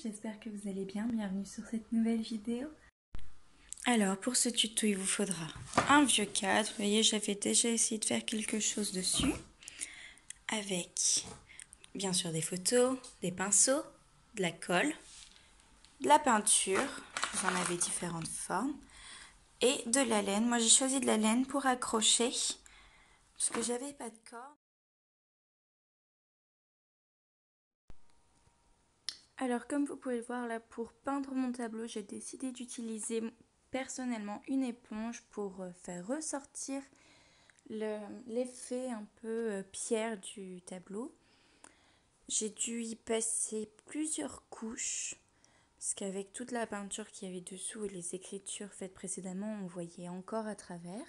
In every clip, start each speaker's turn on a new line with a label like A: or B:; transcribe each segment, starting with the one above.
A: j'espère que vous allez bien, bienvenue sur cette nouvelle vidéo. Alors pour ce tuto il vous faudra un vieux cadre, vous voyez j'avais déjà essayé de faire quelque chose dessus, avec bien sûr des photos, des pinceaux, de la colle, de la peinture, vous en avez différentes formes, et de la laine. Moi j'ai choisi de la laine pour accrocher, parce que j'avais pas de corde. Alors comme vous pouvez le voir là, pour peindre mon tableau, j'ai décidé d'utiliser personnellement une éponge pour faire ressortir l'effet un peu pierre du tableau. J'ai dû y passer plusieurs couches, parce qu'avec toute la peinture qu'il y avait dessous et les écritures faites précédemment, on voyait encore à travers.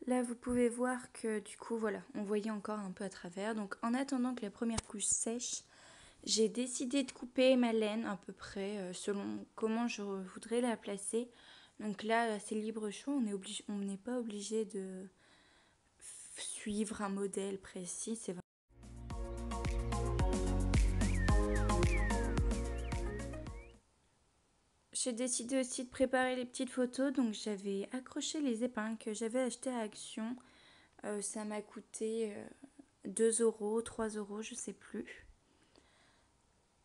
A: Là, vous pouvez voir que du coup, voilà, on voyait encore un peu à travers. Donc, en attendant que la première couche sèche, j'ai décidé de couper ma laine à peu près selon comment je voudrais la placer. Donc là, c'est libre choix, on n'est pas obligé de suivre un modèle précis. C'est vrai. J'ai décidé aussi de préparer les petites photos, donc j'avais accroché les épingles que j'avais achetées à Action. Ça m'a coûté 2 €, 3 €, je sais plus.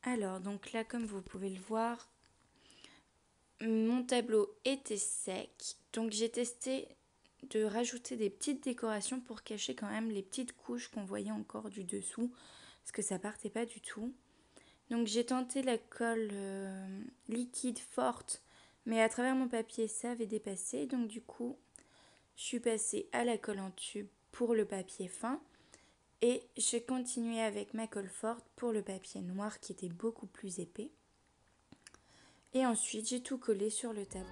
A: Alors, donc là, comme vous pouvez le voir, mon tableau était sec, donc j'ai testé de rajouter des petites décorations pour cacher quand même les petites couches qu'on voyait encore du dessous, parce que ça partait pas du tout. Donc j'ai tenté la colle liquide forte, mais à travers mon papier ça avait dépassé, donc du coup je suis passée à la colle en tube pour le papier fin, et j'ai continué avec ma colle forte pour le papier noir qui était beaucoup plus épais. Et ensuite j'ai tout collé sur le tableau.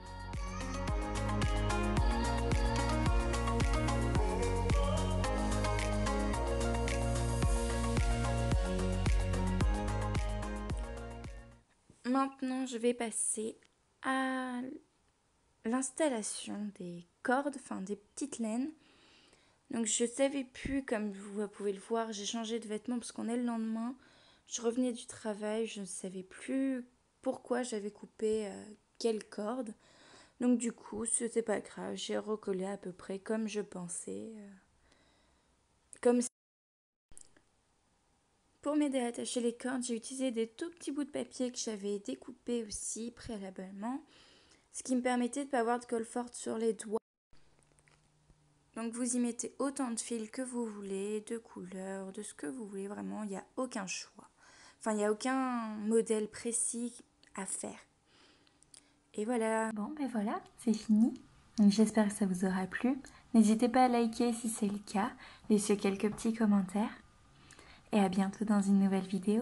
A: Maintenant, je vais passer à l'installation des cordes, enfin des petites laines. Donc je savais plus, comme vous pouvez le voir, j'ai changé de vêtements parce qu'on est le lendemain. Je revenais du travail, je ne savais plus pourquoi j'avais coupé quelle corde. Donc du coup, c'était pas grave, j'ai recollé à peu près comme je pensais. Comme Pour m'aider à attacher les cordes, j'ai utilisé des tout petits bouts de papier que j'avais découpés aussi préalablement, ce qui me permettait de ne pas avoir de colle forte sur les doigts. Donc vous y mettez autant de fils que vous voulez, de couleurs, de ce que vous voulez, vraiment, il n'y a aucun choix. Enfin, il n'y a aucun modèle précis à faire. Et voilà. Bon, ben voilà, c'est fini. Donc j'espère que ça vous aura plu. N'hésitez pas à liker si c'est le cas, laissez quelques petits commentaires. Et à bientôt dans une nouvelle vidéo.